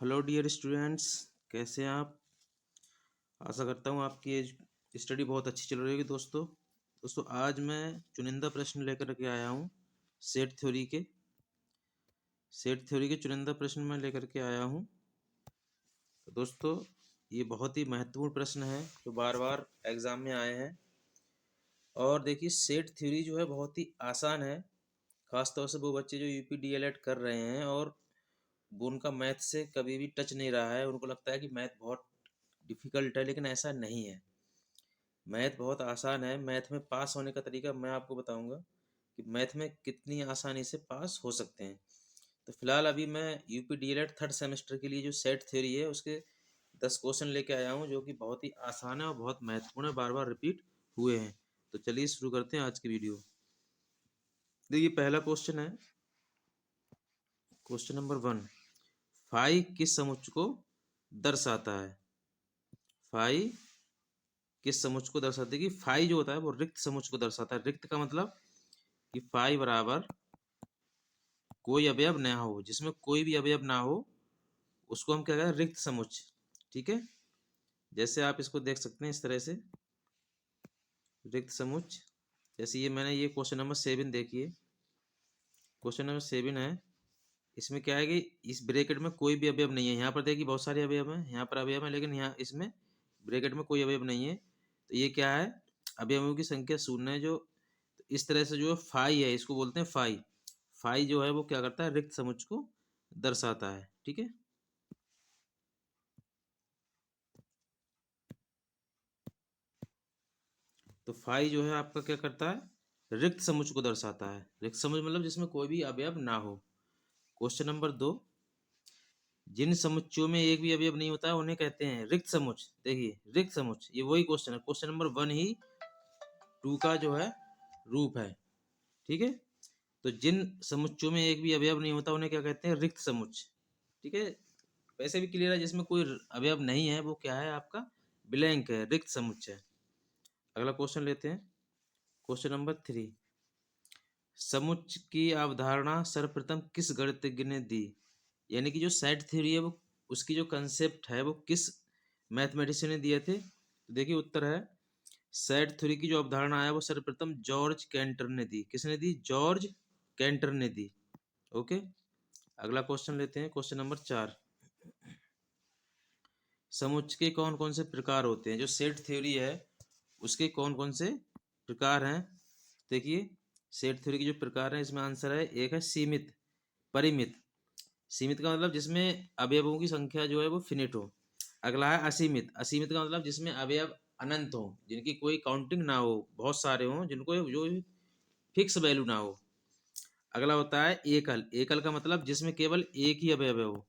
Hello dear students, कैसे हैं आप। आशा करता हूँ आपकी स्टडी बहुत अच्छी चल रही होगी। दोस्तों आज मैं चुनिंदा प्रश्न लेकर के आया हूँ। सेट थ्योरी के चुनिंदा प्रश्न मैं लेकर के आया हूँ। तो दोस्तों ये बहुत ही महत्वपूर्ण प्रश्न है जो बार बार एग्जाम में आए हैं। और देखिए सेट थ्योरी जो है बहुत ही आसान है, खासतौर से वो बच्चे जो यूपी डीएलएड कर रहे हैं और वो उनका मैथ से कभी भी टच नहीं रहा है। उनको लगता है कि मैथ बहुत डिफिकल्ट है, लेकिन ऐसा नहीं है। मैथ बहुत आसान है। मैथ में पास होने का तरीका मैं आपको बताऊंगा कि मैथ में कितनी आसानी से पास हो सकते हैं। तो फिलहाल अभी मैं यूपी डीएलएड थर्ड सेमेस्टर के लिए जो सेट थ्योरी है उसके 10 क्वेश्चन लेके आया हूँ, जो कि बहुत ही आसान है और बहुत महत्वपूर्ण है, बार बार रिपीट हुए हैं। तो चलिए शुरू करते हैं आज की वीडियो। देखिए पहला क्वेश्चन है, क्वेश्चन नंबर 1। फाइव किस समुच्चय को दर्शाता है। फाइव किस समुच्चय को दर्शाती है कि फाइव जो होता है वो रिक्त समुच्चय को दर्शाता है। रिक्त का मतलब कि फाइव बराबर कोई अवयव न हो, जिसमें कोई भी अवयव ना हो उसको हम क्या कहते हैं, रिक्त समुच्चय। ठीक है, जैसे आप इसको देख सकते हैं इस तरह से रिक्त समुच्चय। जैसे ये मैंने ये क्वेश्चन नंबर 7 देखिए, क्वेश्चन नंबर 7 है। इसमें क्या है कि इस ब्रैकेट में कोई भी अवयव नहीं है। यहाँ पर देखिए बहुत सारे अवयव हैं, यहाँ पर अवयव है, लेकिन यहाँ इसमें ब्रैकेट में कोई अवयव नहीं है। तो ये क्या है, अवयवों की संख्या शून्य है। जो तो इस तरह से जो फाई है इसको बोलते हैं फाई। फाई जो है वो क्या करता है, रिक्त समुच्चय को दर्शाता है। ठीक है, तो फाई जो है आपका क्या करता है, रिक्त समुच्चय को दर्शाता है। रिक्त समुच्चय मतलब जिसमें कोई भी अवयव ना हो। Question number 2। जिन समुच्चयों में एक भी अवयव नहीं होता है उन्हें कहते हैं रिक्त समुच्चय। देखिए रिक्त समुच्चय, ये वही क्वेश्चन है, क्वेश्चन नंबर 1 ही 2 का जो है रूप है। ठीक है, तो जिन समुच्चयों में एक भी अवयव नहीं होता उन्हें क्या कहते हैं, रिक्त समुच्चय। ठीक है, वैसे भी क्लियर है, जिसमें कोई अवयव नहीं है वो क्या है आपका, ब्लैंक है, रिक्त समुच्चय। अगला क्वेश्चन लेते हैं, क्वेश्चन नंबर 3। समुच्चय की अवधारणा सर्वप्रथम किस गणितज्ञ ने दी। यानी कि जो सेट थ्योरी है वो उसकी जो कंसेप्ट है वो किस मैथमेटिशियन ने दिए थे। तो देखिए उत्तर है, सेट थ्योरी की जो अवधारणा है वो सर्वप्रथम जॉर्ज कैंटर ने दी। किसने दी, जॉर्ज कैंटर ने दी। ओके, अगला क्वेश्चन लेते हैं, क्वेश्चन नंबर 4। समुच्चय के कौन कौन से प्रकार होते हैं। जो सेट थ्योरी है उसके कौन कौन से प्रकार हैं। देखिए सेट थ्योरी के जो प्रकार हैं इसमें आंसर है, एक है सीमित, परिमित। सीमित का मतलब जिसमें अवयवों की संख्या जो है वो फिनिट हो। अगला है असीमित। असीमित का मतलब जिसमें अवयव अनंत हो, जिनकी कोई काउंटिंग ना हो, बहुत सारे हों जिनको जो फिक्स वैल्यू ना हो। अगला होता है एकल। एकल का मतलब जिसमें केवल एक ही अवयव हो,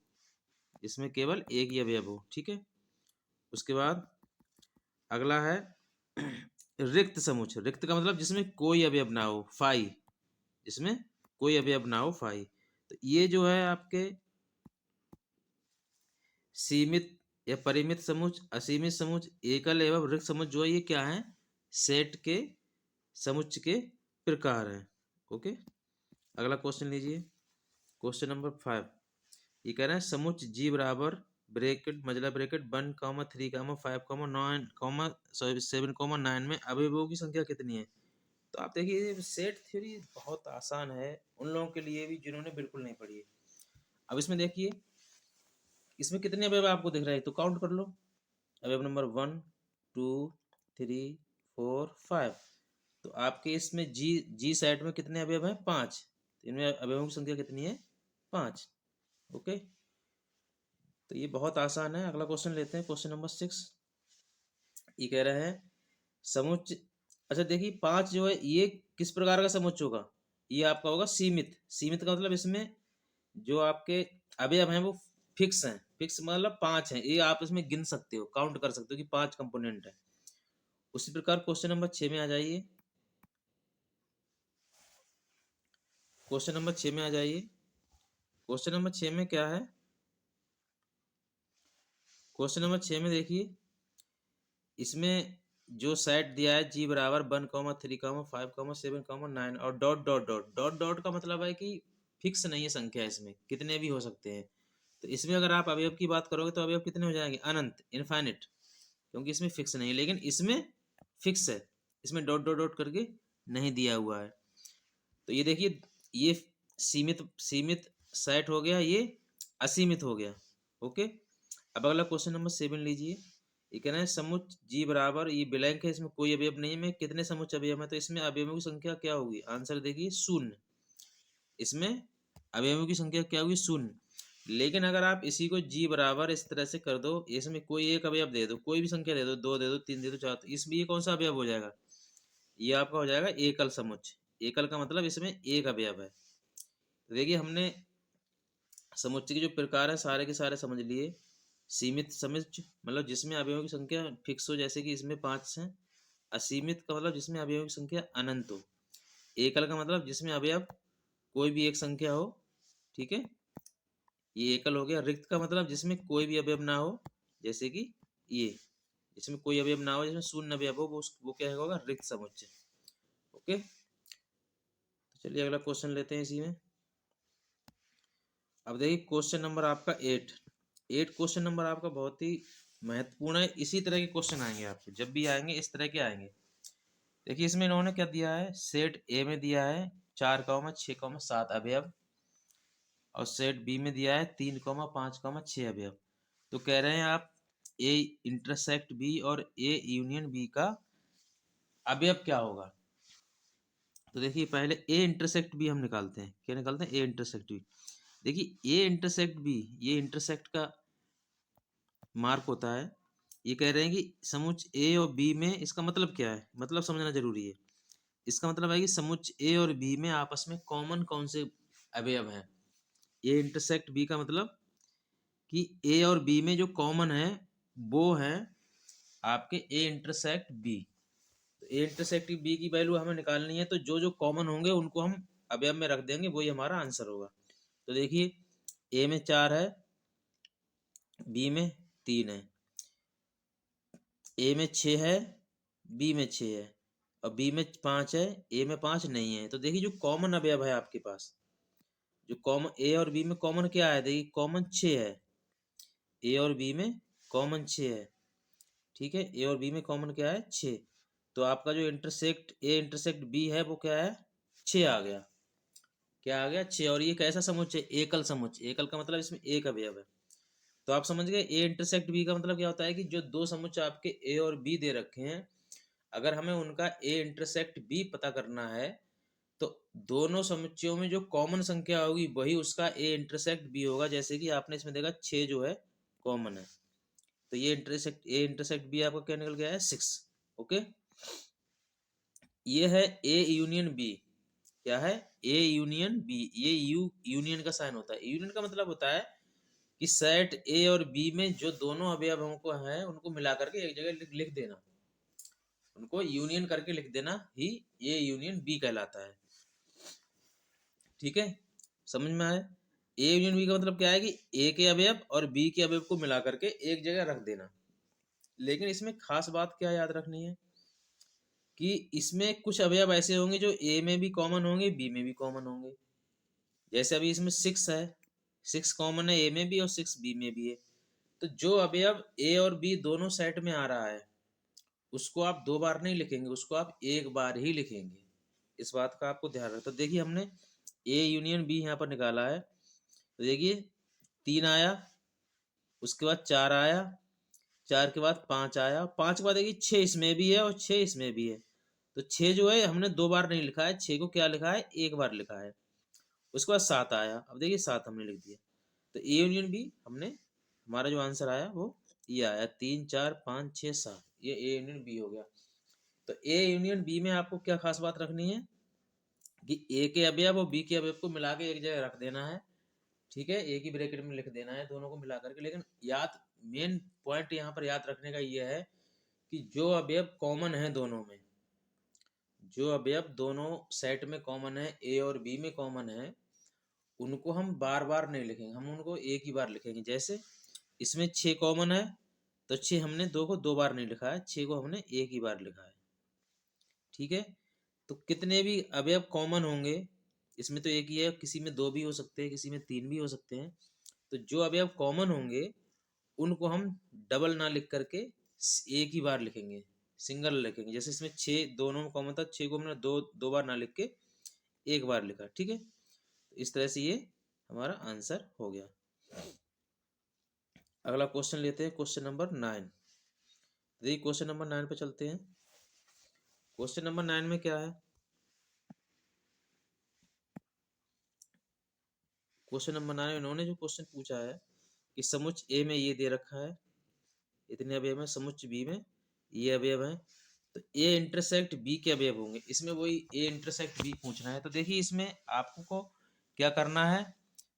जिसमें केवल एक ही अवयव हो। ठीक है, उसके बाद अगला है रिक्त समुच्चय। रिक्त का मतलब जिसमें कोई अवयव ना हो, फाई। जिसमें कोई अवयव ना हो, फाई। तो ये जो है आपके सीमित या परिमित समुच्चय, असीमित समुच्चय, एकल एवं रिक्त समुच्चय जो है ये क्या है, सेट के समुच्चय के प्रकार हैं। ओके, अगला क्वेश्चन लीजिए, क्वेश्चन नंबर 5। ये कह रहा है समुच्चय जी बराबर ब्रैकेट मजला ब्रैकेट 1,3,5,9,7,9 में अवयवों की संख्या कितनी है। तो आप देखिए सेट थ्योरी बहुत आसान है उन लोगों के लिए भी जिन्होंने बिल्कुल नहीं पढ़ी है। अब इसमें देखिए इसमें कितने अवयव आपको दिख रहा है, तो काउंट कर लो। अवयव नंबर 1 2 3 4 5। तो आपके इसमें जी जी साइड में कितने अवयव हैं, 5। तो इनमें अवयवों की संख्या कितनी है, 5। ओके, तो ये बहुत आसान है। अगला क्वेश्चन लेते हैं, क्वेश्चन नंबर 6। ये कह रहा है समुच्चय, अच्छा देखिए 5 जो है ये किस प्रकार का समुच्चय होगा, ये आपका होगा सीमित। सीमित का मतलब इसमें जो आपके अवयव हैं वो फिक्स हैं। फिक्स मतलब 5 हैं, ये आप इसमें गिन सकते हो, काउंट कर सकते हो कि 5 कंपोनेंट है। उसी प्रकार क्वेश्चन नंबर 6 में आ जाइए, क्वेश्चन नंबर 6 में आ जाइए। क्वेश्चन नंबर 6 में क्या है, क्वेश्चन नंबर 6 में देखिए इसमें जो सेट दिया है जी बराबर 1,3,5,7,9 और dot dot dot dot dot का मतलब है कि फिक्स नहीं है संख्या, इसमें कितने भी हो सकते हैं। तो इसमें अगर आप अवयव की बात करोगे तो अवयव कितने हो जाएंगे? अनंत, इनफाइनिट, क्योंकि इसमें फिक्स नहीं है, लेकिन इसमें फिक्स है, इसमें डॉट डॉट डॉट करके नहीं दिया हुआ है। तो ये देखिए, ये सीमित सीमित सेट हो गया, ये असीमित हो गया। ओके, अब अगला क्वेश्चन नंबर 7 लीजिए। ये कहना है समुच्चय जी बराबर, ये ब्लैंक है, इसमें कोई अवयव नहीं है, में कितने समुच्चय अवयव है? तो इसमें अवयवों की संख्या क्या होगी? आंसर देखिए शून्य। इसमें अवयवों की संख्या क्या होगी? शून्य। लेकिन अगर आप इसी को जी बराबर इस तरह से कर दो, इसमें कोई एक अवयव दे दो, कोई भी संख्या दे दो, 2 दे दो, 3 दे दो, 4, तो इसमें ये कौन सा अवयव हो जाएगा? ये आपका हो जाएगा एकल समुच्चय। एकल का मतलब इसमें एक अवयव है। तो देखिए, हमने समुच्चय के जो प्रकार है सारे के सारे समझ लिए। सीमित समुच्चय मतलब जिसमें अवयवों की संख्या फिक्स हो, जैसे कि इसमें 5 है। असीमित का मतलब जिसमें अवयवों की संख्या अनंत हो। एकल का मतलब जिसमें अवयव कोई भी एक संख्या हो। ठीक है, ये एकल हो गया। रिक्त का मतलब जिसमें कोई भी अवयव ना हो, जैसे कि ये, जिसमें कोई अवयव ना हो, जिसमें शून्य अवयव हो, वो क्या होगा? रिक्त समुच्चय। ओके, तो चलिए अगला क्वेश्चन लेते हैं इसी में। अब देखिए क्वेश्चन नंबर आपका 8 क्वेश्चन नंबर आपका बहुत ही महत्वपूर्ण है। इसी तरह के क्वेश्चन आएंगे आपको, जब भी आएंगे इस तरह के आएंगे। देखिए इसमें इन्होंने क्या दिया है? सेट ए में दिया है 4,6,7 अवयव, और सेट बी में दिया है 3,5,6 अवयव। तो कह रहे हैं आप ए इंटरसेक्ट बी और ए यूनियन बी का अवयव क्या होगा? तो देखिए पहले ए इंटरसेक्ट बी हम निकालते हैं। क्या निकालते हैं? A intersect B. देखिए ए इंटरसेक्ट बी, ये इंटरसेक्ट का मार्क होता है। ये कह रहे हैं कि समुच्चय ए और बी में, इसका मतलब क्या है? मतलब समझना जरूरी है। इसका मतलब है कि समुच्चय ए और बी में आपस में कॉमन कौन से अवयव हैं। ए इंटरसेक्ट बी का मतलब कि ए और बी में जो कॉमन है वो है आपके ए इंटरसेक्ट बी। तो ए इंटरसेक्ट बी की वैल्यू हमें निकालनी है, तो जो जो कॉमन होंगे उनको हम अवयव में रख देंगे, वही हमारा आंसर होगा। तो देखिए ए में 4 है, बी में 3 है, ए में 6 है, बी में 6 है, और बी में 5 है, ए में 5 नहीं है। तो देखिए जो कॉमन अवयव है आपके पास, जो कॉमन ए और बी में कॉमन क्या है? देखिए कॉमन 6 है, ए और बी में कॉमन 6 है। ठीक है, ए और बी में कॉमन क्या है? 6। तो आपका जो इंटरसेक्ट ए इंटरसेक्ट बी है वो क्या है? 6 आ गया। क्या आ गया? 6। और ये कैसा समुच्चय? एकल समुच्चय। एकल का मतलब इसमें एक अवयव है। तो आप समझ गए ए इंटरसेक्ट बी का मतलब क्या होता है कि जो दो समुच्चय आपके ए और बी दे रखे हैं, अगर हमें उनका ए इंटरसेक्ट बी पता करना है, तो दोनों समुच्चयों में जो कॉमन संख्या होगी वही उसका ए इंटरसेक्ट बी होगा। जैसे कि आपने इसमें देखा 6 जो है कॉमन है, तो ये ए इंटरसेक्ट बी आपका क्या निकल गया है? 6। ओके, ये है ए यूनियन बी। क्या है? A union B. ये यूनियन का साइन होता है। यूनियन का मतलब होता है कि सेट ए और बी में जो दोनों अवयवों को हैं उनको मिला करके एक जगह लिख देना, उनको यूनियन करके लिख देना ही ए यूनियन बी कहलाता है। ठीक है, समझ में आया? ए यूनियन बी का मतलब क्या है कि ए के अवयव और बी के अवयव को मिला करके एक जगह रख देना। लेकिन इसमें खास बात क्या याद रखनी है कि इसमें कुछ अवयव ऐसे होंगे जो ए में भी कॉमन होंगे, बी में भी कॉमन होंगे। जैसे अभी इसमें 6 है, 6 कॉमन है ए में भी और 6 बी में भी है। तो जो अवयव ए और बी दोनों सेट में आ रहा है उसको आप 2 बार नहीं लिखेंगे, उसको आप एक बार ही लिखेंगे। इस बात का आपको ध्यान रखना। तो देखिए हमने ए यूनियन बी यहाँ पर निकाला है। तो देखिए 3 आया, उसके बाद 4 आया, 4 के बाद 5 आया, 5 के बाद देखिए 6 इसमें भी है और 6 इसमें भी है। तो 6 जो है हमने 2 बार नहीं लिखा है, 6 को क्या लिखा है? एक बार लिखा है। उसके बाद 7 आया, अब देखिए 7 हमने लिख दिया। तो ए यूनियन बी हमने, हमारा जो आंसर आया वो ये आया, 3 4 5 6 7, ये ए यूनियन बी हो गया। तो ए यूनियन बी में आपको क्या खास बात रखनी है कि ए के अवयव और बी के अवयव को मिला के एक जगह रख देना है। ठीक है, एक ही ब्रैकेट में लिख देना है दोनों को मिला करके। लेकिन याद, मेन पॉइंट यहाँ पर याद रखने का ये है कि जो अवयव कॉमन है दोनों में, जो अवयव दोनों सेट में कॉमन है, ए और बी में कॉमन है, उनको हम बार बार नहीं लिखेंगे, हम उनको एक ही बार लिखेंगे। जैसे इसमें 6 कॉमन है, तो 6 हमने 2 को 2 बार नहीं लिखा है, 6 को हमने एक ही बार लिखा है। ठीक है, तो कितने भी अवयव कॉमन होंगे, इसमें तो एक ही है, किसी में 2 भी हो सकते हैं, किसी में 3 भी हो सकते हैं, तो जो अवयव कॉमन होंगे उनको हम डबल ना लिख करके एक ही बार लिखेंगे, सिंगल लिखेंगे। जैसे इसमें 6 दोनों में कॉमन था, 6 को हमने दो बार ना लिख के एक बार लिखा, ठीक है। तो इस तरह से ये हमारा आंसर हो गया। अगला क्वेश्चन लेते हैं, क्वेश्चन नंबर 9। देखिए क्वेश्चन नंबर 9 पे चलते हैं। क्वेश्चन नंबर 9 में क्या है, क्वेश्चन नंबर 9 में इन्होंने जो क्वेश्चन पूछा है कि समुच्च ए में ये दे रखा है, इतने अवयव हैं, समुच्च बी में ये अवयव हैं, तो ए इंटरसेक्ट बी के अवयव होंगे। इसमें वही ए इंटरसेक्ट बी पूछना है। तो देखिए इसमें आपको क्या करना है,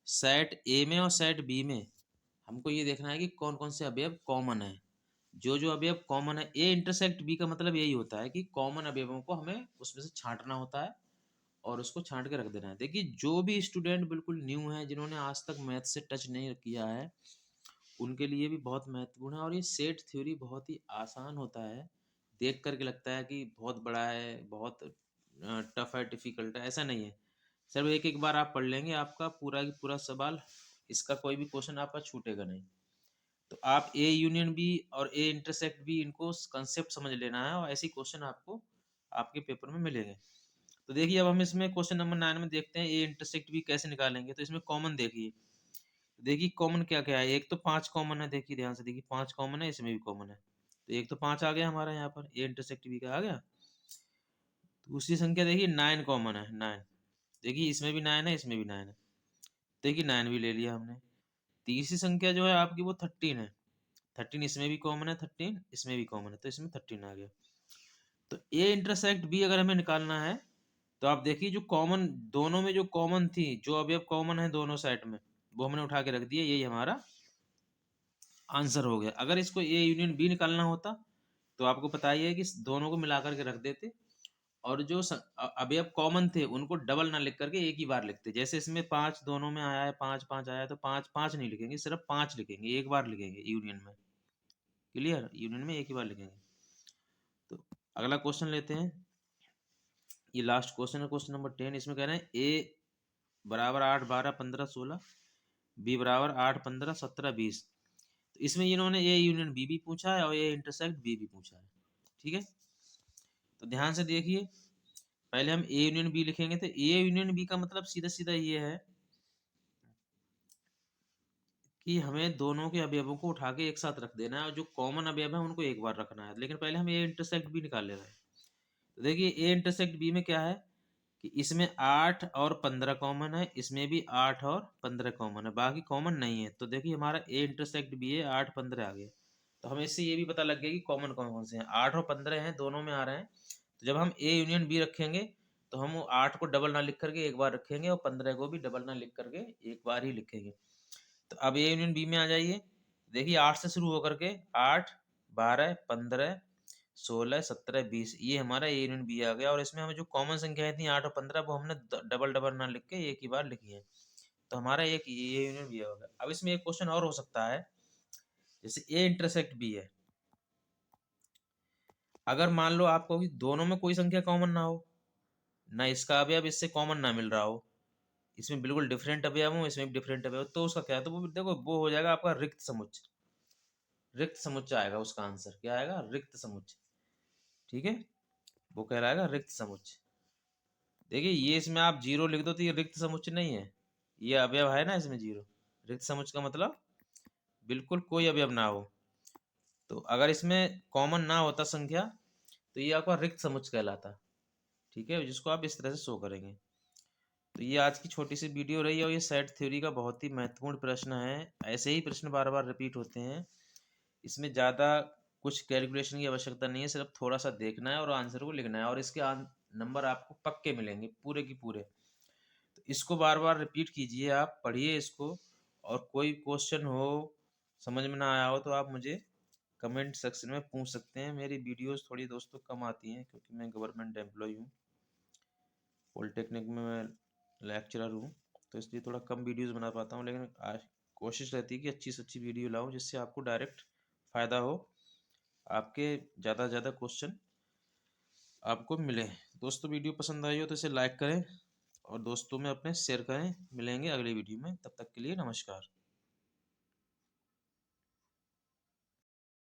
सेट ए में और सेट बी में हमको ये देखना है कि कौन कौन से अवयव कॉमन है। जो जो अवयव कॉमन है, ए इंटरसेक्ट बी का मतलब यही होता है कि कॉमन अवयवों को हमें उसमें से छांटना होता है और उसको छांट के रख देना है। देखिए जो भी स्टूडेंट बिल्कुल न्यू है, जिन्होंने आज तक मैथ से टच नहीं किया है, उनके लिए भी बहुत महत्वपूर्ण है। और ये सेट थ्योरी बहुत ही आसान होता है, देख करके लगता है कि बहुत बड़ा है, बहुत टफ है, डिफिकल्ट है, ऐसा नहीं है। सिर्फ एक एक बार आप पढ़ लेंगे, आपका पूरा की पूरा सवाल, इसका कोई भी क्वेश्चन आपका छूटेगा नहीं। तो आप ए यूनियन बी और ए इंटरसेक्ट बी, इनको कंसेप्ट समझ लेना है और ऐसे क्वेश्चन आपको आपके पेपर में मिलेंगे। तो देखिए अब हम इसमें क्वेश्चन नंबर 9 में देखते हैं ए इंटरसेक्ट बी कैसे निकालेंगे। तो इसमें कॉमन देखिए, देखिए कॉमन क्या क्या है। एक तो 5 कॉमन है, देखिए ध्यान से देखिए 5 कॉमन है, इसमें भी कॉमन है। तो एक तो 5 आ गया हमारा यहाँ पर, ए इंटरसेक्ट बी का आ गया। दूसरी संख्या देखिए 9 कॉमन है, 9, देखिए इसमें भी 9 है, इसमें भी 9 है, देखिए 9 भी ले लिया हमने। तीसरी संख्या जो है आपकी वो 13 है, 13 इसमें भी कॉमन है, 13 इसमें भी कॉमन है, तो इसमें 13 आ गया। तो ए इंटरसेक्ट बी अगर हमें निकालना है, तो आप देखिए जो कॉमन, दोनों में जो कॉमन थी, जो अवयव कॉमन है दोनों साइड में, वो हमने उठा के रख दिया, यही हमारा आंसर हो गया। अगर इसको ए यूनियन बी निकालना होता तो आपको पता ही है कि दोनों को मिलाकर के रख देते और जो अवयव कॉमन थे उनको डबल ना लिख करके एक ही बार लिखते। जैसे इसमें 5 दोनों में आया है, 5 5 आया है, तो 5 5 नहीं लिखेंगे, सिर्फ 5 लिखेंगे, एक बार लिखेंगे यूनियन में। क्लियर, यूनियन में एक ही बार लिखेंगे। तो अगला क्वेश्चन लेते हैं, ये लास्ट क्वेश्चन है, क्वेश्चन नंबर 10। इसमें कह रहे हैं ए बराबर 8 12 15 16, बी बराबर 8 15 17 20। तो इसमें इन्होंने ए यूनियन बी भी पूछा है और ए इंटरसेक्ट बी भी पूछा है, ठीक है। तो ध्यान से देखिए, पहले हम ए यूनियन बी लिखेंगे। तो ए यूनियन बी का मतलब सीधा सीधा ये है कि हमें दोनों के अवयवों को उठा के एक साथ रख देना है और जो कॉमन अवयव है उनको एक बार रखना है। लेकिन पहले हम ए इंटरसेक्ट बी निकाल ले रहे हैं। तो देखिए ए इंटरसेक्ट बी में क्या है कि इसमें 8 और 15 कॉमन है, इसमें भी 8 और 15 कॉमन है, बाकी कॉमन नहीं है। तो देखिए हमारा ए इंटरसेक्ट बी है, 8 15 आ गया। तो हमें इससे ये भी पता लग गया कि कॉमन कौन कौन से हैं, 8 और 15 हैं, दोनों में आ रहे हैं। तो जब हम ए यूनियन बी रखेंगे तो हम 8 को डबल ना लिख करके एक बार रखेंगे और 15 को भी डबल ना लिख करके एक बार ही लिखेंगे। तो अब ए यूनियन बी में आ जाइए। देखिए 8 से शुरू होकर के 8 12 15 16 17 20, ये हमारा ए यूनियन बी आ गया। और इसमें हमें जो कॉमन संख्याएं थी 8 और 15, वो हमने डबल डबल ना लिख के एक ही बार लिखी है। तो हमारा एक ए यूनियन बी आ गया। अब इसमें एक क्वेश्चन और हो सकता है, जैसे ए इंटरसेक्ट बी है। अगर मान लो आपको कि दोनों में कोई संख्या कॉमन ना हो, ना इसका अवयव इससे कॉमन ना मिल रहा हो, इसमें बिल्कुल डिफरेंट अवयव हो, इसमें भी डिफरेंट अवयव, तो उसका क्या है, तो वो देखो वो हो जाएगा आपका रिक्त समुच्चय। रिक्त समुच्चय आएगा उसका आंसर, क्या आएगा, रिक्त समुच्चय, ठीक है। वो कहलाएगा रिक्त समुच्चय। देखिए ये इसमें आप जीरो लिख दो तो ये रिक्त समुच्चय नहीं है, ये अवयव है ना इसमें जीरो। रिक्त समुच्चय का मतलब बिल्कुल कोई अवयव ना हो। तो अगर इसमें कॉमन ना होता संख्या तो ये आपका रिक्त समुच्चय कहलाता, ठीक है, जिसको आप इस तरह से शो करेंगे। तो ये आज की छोटी सी वीडियो रही और ये सेट थ्योरी का बहुत ही महत्वपूर्ण प्रश्न है। ऐसे ही प्रश्न बार बार रिपीट होते हैं, इसमें ज़्यादा कुछ कैलकुलेशन की आवश्यकता नहीं है, सिर्फ थोड़ा सा देखना है और आंसर को लिखना है और इसके नंबर आपको पक्के मिलेंगे पूरे की पूरे। तो इसको बार बार रिपीट कीजिए, आप पढ़िए इसको। और कोई क्वेश्चन हो समझ में ना आया हो तो आप मुझे कमेंट सेक्शन में पूछ सकते हैं। मेरी वीडियोस थोड़ी दोस्तों कम आती हैं क्योंकि मैं गवर्नमेंट एम्प्लॉय हूँ, पॉलिटेक्निक में मैं लेक्चरर हूँ, तो इसलिए थोड़ा कम वीडियोस बना पाता हूँ। लेकिन आज कोशिश रहती है कि अच्छी से अच्छी वीडियो लाऊं जिससे आपको डायरेक्ट फ़ायदा हो, आपके ज़्यादा से ज़्यादा क्वेश्चन आपको मिले। दोस्तों वीडियो पसंद आई हो तो इसे लाइक करें और दोस्तों में अपने शेयर करें। मिलेंगे अगली वीडियो में, तब तक के लिए नमस्कार।